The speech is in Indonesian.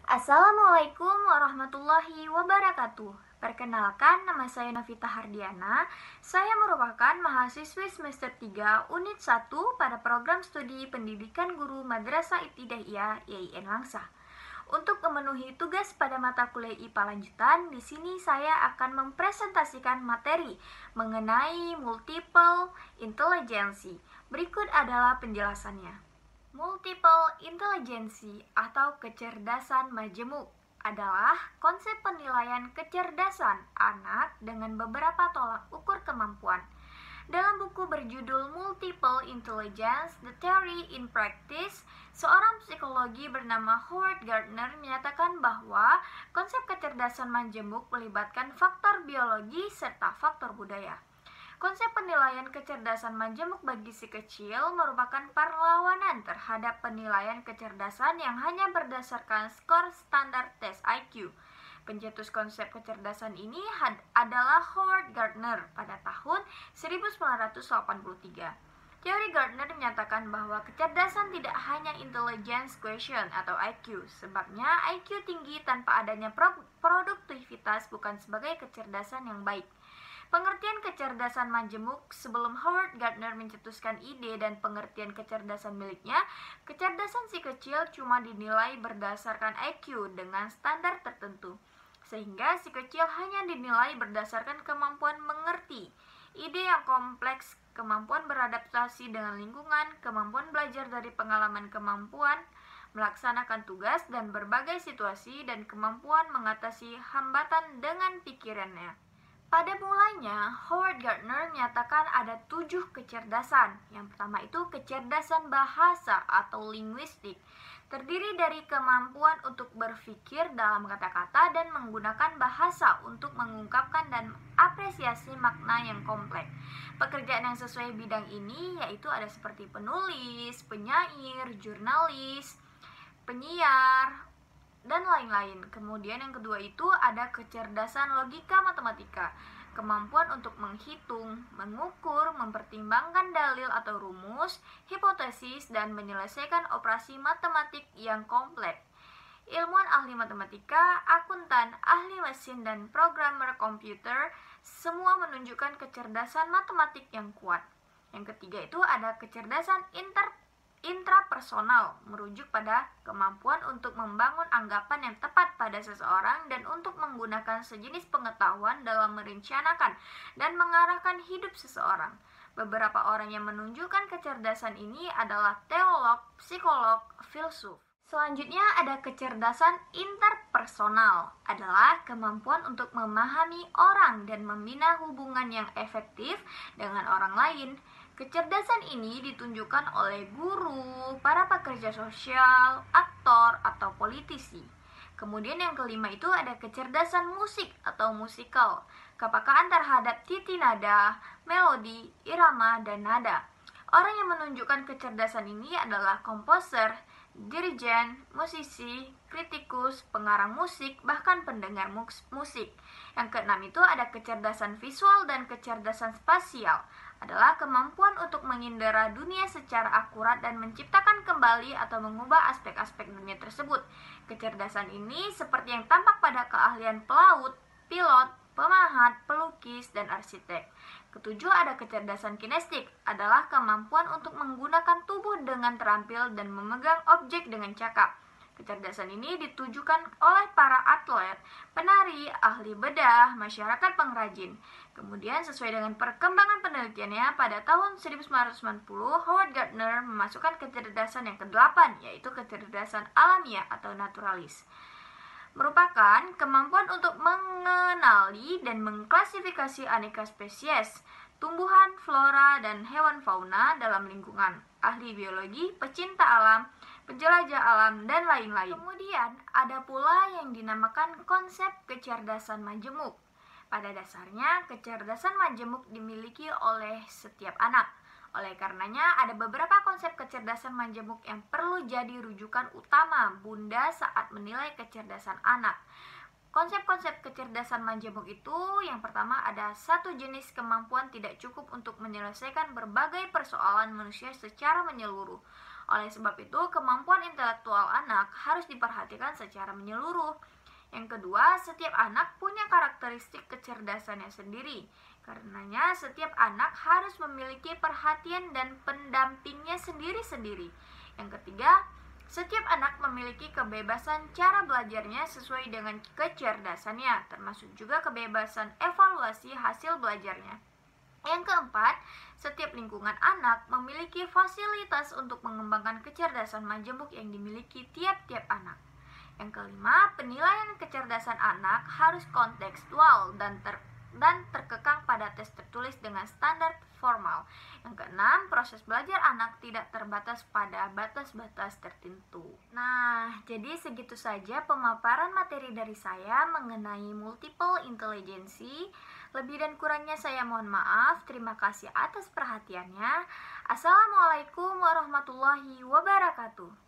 Assalamualaikum warahmatullahi wabarakatuh. Perkenalkan, nama saya Novita Hardiana. Saya merupakan mahasiswi semester 3 unit 1 pada program studi Pendidikan Guru Madrasah Ibtidaiyah YIN Langsa. Untuk memenuhi tugas pada mata kuliah IPA lanjutan, di sini saya akan mempresentasikan materi mengenai multiple intelligence. Berikut adalah penjelasannya. Multiple intelligence atau kecerdasan majemuk adalah konsep penilaian kecerdasan anak dengan beberapa tolak ukur kemampuan. Dalam buku berjudul Multiple Intelligence: The Theory in Practice, seorang psikologi bernama Howard Gardner menyatakan bahwa konsep kecerdasan majemuk melibatkan faktor biologi serta faktor budaya. Konsep penilaian kecerdasan majemuk bagi si kecil merupakan perlawanan terhadap penilaian kecerdasan yang hanya berdasarkan skor standar tes IQ. Pencetus konsep kecerdasan ini adalah Howard Gardner pada tahun 1983. Teori Gardner menyatakan bahwa kecerdasan tidak hanya intelligence quotient atau IQ. Sebabnya IQ tinggi tanpa adanya produktivitas bukan sebagai kecerdasan yang baik. Pengertian kecerdasan majemuk sebelum Howard Gardner mencetuskan ide dan pengertian kecerdasan miliknya, kecerdasan si kecil cuma dinilai berdasarkan IQ dengan standar tertentu, sehingga si kecil hanya dinilai berdasarkan kemampuan mengerti, ide yang kompleks, kemampuan beradaptasi dengan lingkungan, kemampuan belajar dari pengalaman, kemampuan melaksanakan tugas dan berbagai situasi, dan kemampuan mengatasi hambatan dengan pikirannya. Pada mulanya, Howard Gardner menyatakan ada 7 kecerdasan. Yang pertama itu kecerdasan bahasa atau linguistik, terdiri dari kemampuan untuk berpikir dalam kata-kata dan menggunakan bahasa untuk mengungkapkan dan apresiasi makna yang kompleks. Pekerjaan yang sesuai bidang ini yaitu ada seperti penulis, penyair, jurnalis, penyiar, dan lain-lain. Kemudian yang kedua itu ada kecerdasan logika matematika, kemampuan untuk menghitung, mengukur, mempertimbangkan dalil atau rumus, hipotesis, dan menyelesaikan operasi matematik yang kompleks. Ilmuwan ahli matematika, akuntan, ahli mesin, dan programmer komputer semua menunjukkan kecerdasan matematik yang kuat. Yang ketiga itu ada kecerdasan intrapersonal, merujuk pada kemampuan untuk membangun anggapan yang tepat pada seseorang dan untuk menggunakan sejenis pengetahuan dalam merencanakan dan mengarahkan hidup seseorang. Beberapa orang yang menunjukkan kecerdasan ini adalah teolog, psikolog, filsuf. Selanjutnya ada kecerdasan interpersonal, adalah kemampuan untuk memahami orang dan membina hubungan yang efektif dengan orang lain. Kecerdasan ini ditunjukkan oleh guru, para pekerja sosial, aktor, atau politisi. Kemudian yang kelima itu ada kecerdasan musik atau musikal, kepekaan terhadap titi nada, melodi, irama, dan nada. Orang yang menunjukkan kecerdasan ini adalah komposer, dirijen, musisi, kritikus, pengarang musik, bahkan pendengar musik. Yang keenam itu ada kecerdasan visual dan kecerdasan spasial, adalah kemampuan untuk mengindera dunia secara akurat dan menciptakan kembali atau mengubah aspek-aspek dunia tersebut. Kecerdasan ini seperti yang tampak pada keahlian pelaut, pilot, pemahat, pelukis, dan arsitek. Ketujuh ada kecerdasan kinestik, adalah kemampuan untuk menggunakan tubuh dengan terampil dan memegang objek dengan cakap. Kecerdasan ini ditujukan oleh para atlet, penari, ahli bedah, masyarakat pengrajin. Kemudian sesuai dengan perkembangan penelitiannya, pada tahun 1990, Howard Gardner memasukkan kecerdasan yang ke-8, yaitu kecerdasan alamiah atau naturalis. Merupakan kemampuan untuk mengenali dan mengklasifikasi aneka spesies, tumbuhan, flora, dan hewan fauna dalam lingkungan. Ahli biologi, pecinta alam, penjelajah alam, dan lain-lain. Kemudian ada pula yang dinamakan konsep kecerdasan majemuk. Pada dasarnya, kecerdasan majemuk dimiliki oleh setiap anak. Oleh karenanya, ada beberapa konsep kecerdasan majemuk yang perlu jadi rujukan utama Bunda saat menilai kecerdasan anak. Konsep-konsep kecerdasan majemuk itu, yang pertama ada satu jenis kemampuan tidak cukup untuk menyelesaikan berbagai persoalan manusia secara menyeluruh. Oleh sebab itu, kemampuan intelektual anak harus diperhatikan secara menyeluruh. Yang kedua, setiap anak punya karakteristik kecerdasannya sendiri. Karenanya, setiap anak harus memiliki perhatian dan pendampingnya sendiri-sendiri. Yang ketiga, setiap anak memiliki kebebasan cara belajarnya sesuai dengan kecerdasannya, termasuk juga kebebasan evaluasi hasil belajarnya. Yang keempat, setiap lingkungan anak memiliki fasilitas untuk mengembangkan kecerdasan majemuk yang dimiliki tiap-tiap anak. Yang kelima, penilaian kecerdasan anak harus kontekstual dan terkekang pada tes tertulis dengan standar formal. Yang keenam, proses belajar anak tidak terbatas pada batas-batas tertentu. Nah, jadi segitu saja pemaparan materi dari saya mengenai multiple intelligency. Lebih dan kurangnya saya mohon maaf. Terima kasih atas perhatiannya. Assalamualaikum warahmatullahi wabarakatuh.